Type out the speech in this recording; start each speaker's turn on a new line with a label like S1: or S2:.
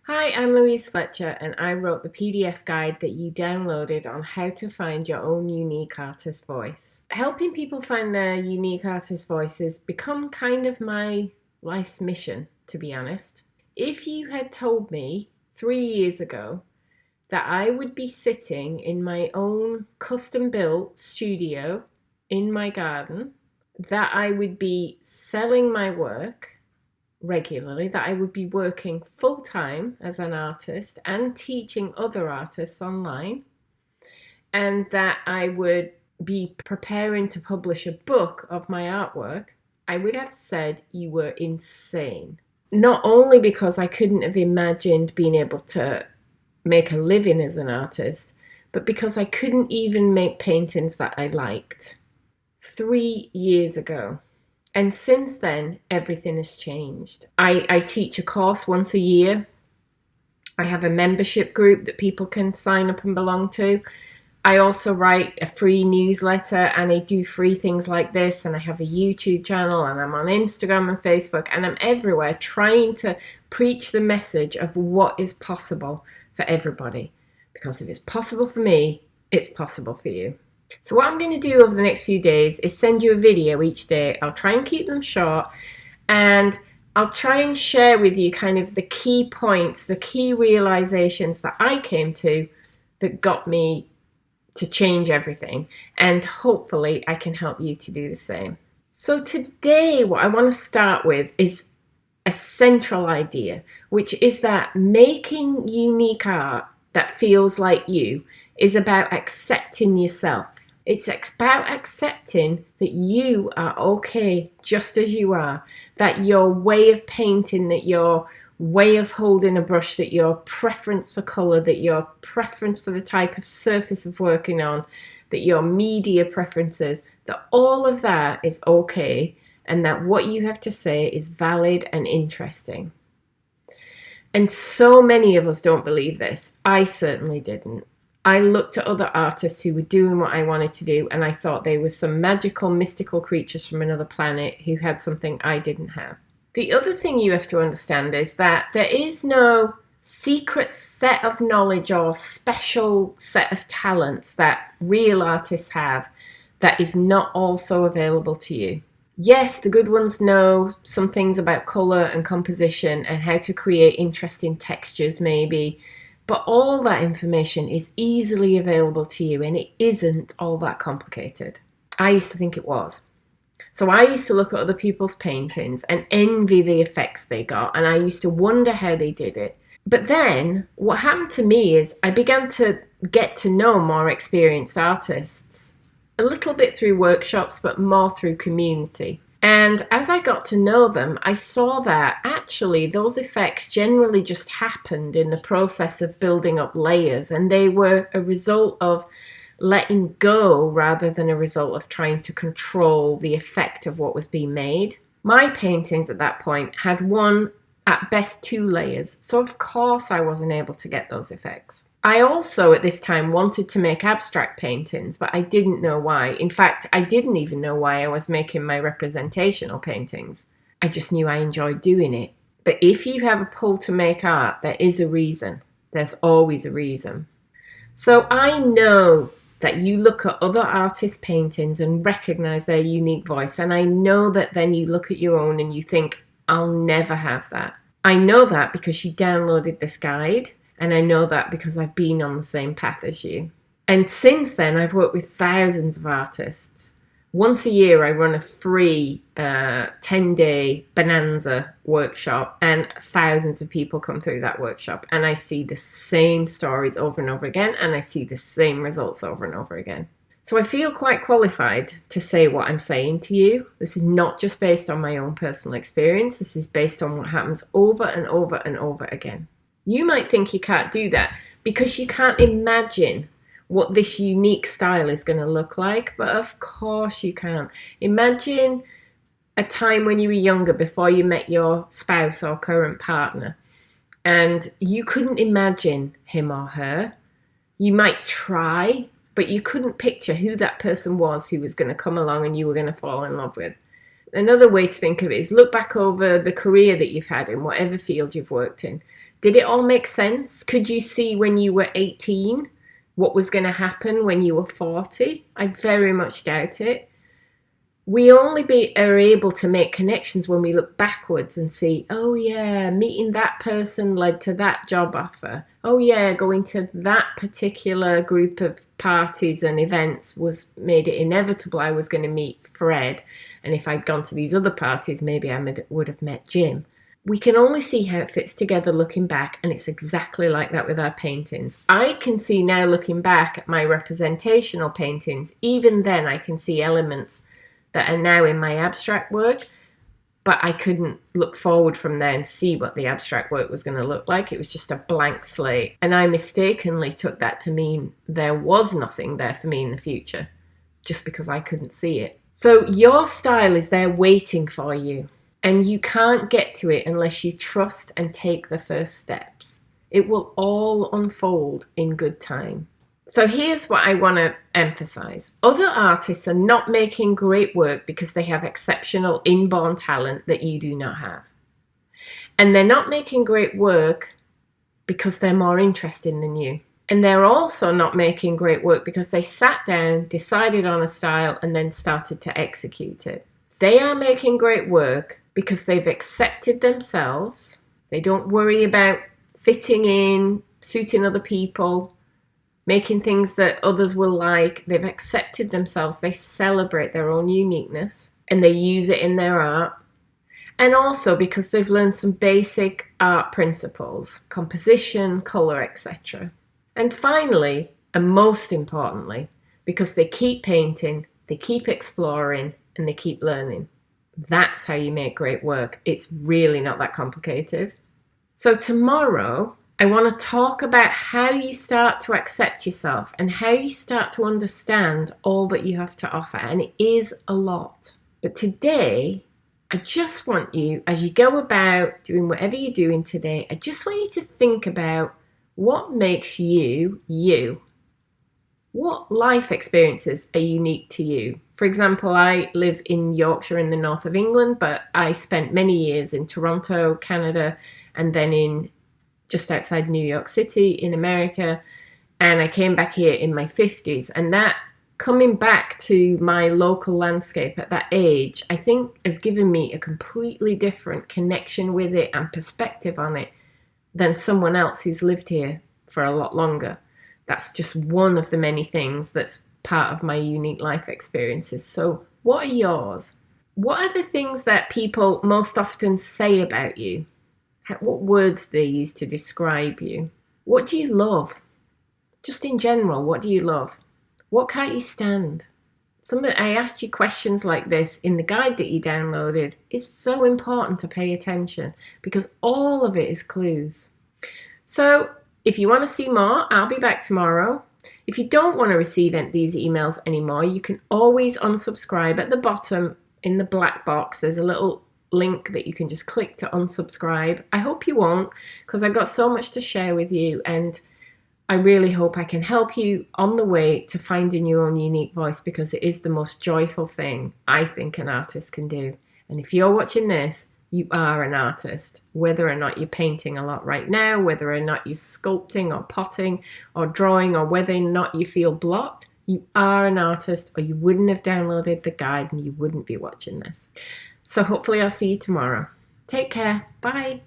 S1: Hi, I'm Louise Fletcher, and I wrote the PDF guide that you downloaded on how to find your own unique artist voice. Helping people find their unique artist voices become kind of my life's mission, to be honest. If you had told me 3 years ago that I would be sitting in my own custom built studio in my garden, that I would be selling my work regularly, that I would be working full time as an artist and teaching other artists online, and that I would be preparing to publish a book of my artwork, I would have said you were insane. Not only because I couldn't have imagined being able to make a living as an artist, but because I couldn't even make paintings that I liked. 3 years ago. And since then, everything has changed. I teach a course once a year. I have a membership group that people can sign up and belong to. I also write a free newsletter and I do free things like this. And I have a YouTube channel and I'm on Instagram and Facebook and I'm everywhere trying to preach the message of what is possible for everybody. Because if it's possible for me, it's possible for you. So what I'm going to do over the next few days is send you a video each day. I'll try and keep them short, and I'll try and share with you kind of the key points, the key realizations that I came to that got me to change everything, and hopefully I can help you to do the same. So today what I want to start with is a central idea, which is that making unique art that feels like you is about accepting yourself. It's about accepting that you are okay just as you are, that your way of painting, that your way of holding a brush, that your preference for colour, that your preference for the type of surface of working on, that your media preferences, that all of that is okay, and that what you have to say is valid and interesting. And so many of us don't believe this. I certainly didn't. I looked at other artists who were doing what I wanted to do, and I thought they were some magical, mystical creatures from another planet who had something I didn't have. The other thing you have to understand is that there is no secret set of knowledge or special set of talents that real artists have that is not also available to you. Yes, the good ones know some things about colour and composition and how to create interesting textures maybe, but all that information is easily available to you and it isn't all that complicated. I used to think it was. So I used to look at other people's paintings and envy the effects they got, and I used to wonder how they did it. But then what happened to me is I began to get to know more experienced artists, a little bit through workshops, but more through community. And as I got to know them, I saw that actually those effects generally just happened in the process of building up layers, and they were a result of letting go rather than a result of trying to control the effect of what was being made. My paintings at that point had one, at best two layers, so of course I wasn't able to get those effects. I also at this time wanted to make abstract paintings, but I didn't know why. In fact, I didn't even know why I was making my representational paintings. I just knew I enjoyed doing it. But if you have a pull to make art, there is a reason. There's always a reason. So I know that you look at other artists' paintings and recognize their unique voice, and I know that then you look at your own and you think, I'll never have that. I know that because you downloaded this guide, and I know that because I've been on the same path as you. And since then, I've worked with thousands of artists. Once a year, I run a free 10-day bonanza workshop, and thousands of people come through that workshop. And I see the same stories over and over again, and I see the same results over and over again. So I feel quite qualified to say what I'm saying to you. This is not just based on my own personal experience. This is based on what happens over and over and over again. You might think you can't do that because you can't imagine what this unique style is going to look like, but of course you can. Imagine a time when you were younger before you met your spouse or current partner, and you couldn't imagine him or her. You might try, but you couldn't picture who that person was who was going to come along and you were going to fall in love with. Another way to think of it is look back over the career that you've had in whatever field you've worked in. Did it all make sense? Could you see when you were 18 what was going to happen when you were 40? I very much doubt it. We only are able to make connections when we look backwards and see, oh yeah, meeting that person led to that job offer. Oh yeah, going to that particular group of parties and events made it inevitable I was going to meet Fred. And if I'd gone to these other parties, maybe I would have met Jim. We can only see how it fits together looking back, and it's exactly like that with our paintings. I can see now, looking back at my representational paintings, even then I can see elements that are now in my abstract work, but I couldn't look forward from there and see what the abstract work was going to look like. It was just a blank slate, and I mistakenly took that to mean there was nothing there for me in the future, just because I couldn't see it. So your style is there waiting for you, and you can't get to it unless you trust and take the first steps. It will all unfold in good time. So here's what I want to emphasize. Other artists are not making great work because they have exceptional inborn talent that you do not have. And they're not making great work because they're more interesting than you. And they're also not making great work because they sat down, decided on a style, and then started to execute it. They are making great work because they've accepted themselves. They don't worry about fitting in, suiting other people, making things that others will like. They've accepted themselves. They celebrate their own uniqueness and they use it in their art. And also because they've learned some basic art principles, composition, color, etc. And finally, and most importantly, because they keep painting, they keep exploring, and they keep learning. That's how you make great work. It's really not that complicated. So tomorrow, I want to talk about how you start to accept yourself and how you start to understand all that you have to offer. And it is a lot. But today, I just want you, as you go about doing whatever you're doing today, I just want you to think about what makes you, you. What life experiences are unique to you? For example, I live in Yorkshire in the north of England, but I spent many years in Toronto, Canada, and then in just outside New York City in America. And I came back here in my 50s. And that coming back to my local landscape at that age, I think has given me a completely different connection with it and perspective on it than someone else who's lived here for a lot longer. That's just one of the many things that's part of my unique life experiences. So what are yours? What are the things that people most often say about you? What words they use to describe you? What do you love? Just in general, what do you love? What can't you stand? I asked you questions like this in the guide that you downloaded. It's so important to pay attention because all of it is clues. So if you want to see more, I'll be back tomorrow. If you don't want to receive these emails anymore, you can always unsubscribe. At the bottom in the black box, there's a little link that you can just click to unsubscribe. I hope you won't, because I've got so much to share with you, and I really hope I can help you on the way to finding your own unique voice, because it is the most joyful thing I think an artist can do. And if you're watching this, you are an artist, whether or not you're painting a lot right now, whether or not you're sculpting or potting or drawing, or whether or not you feel blocked, you are an artist, or you wouldn't have downloaded the guide and you wouldn't be watching this. So hopefully I'll see you tomorrow. Take care. Bye.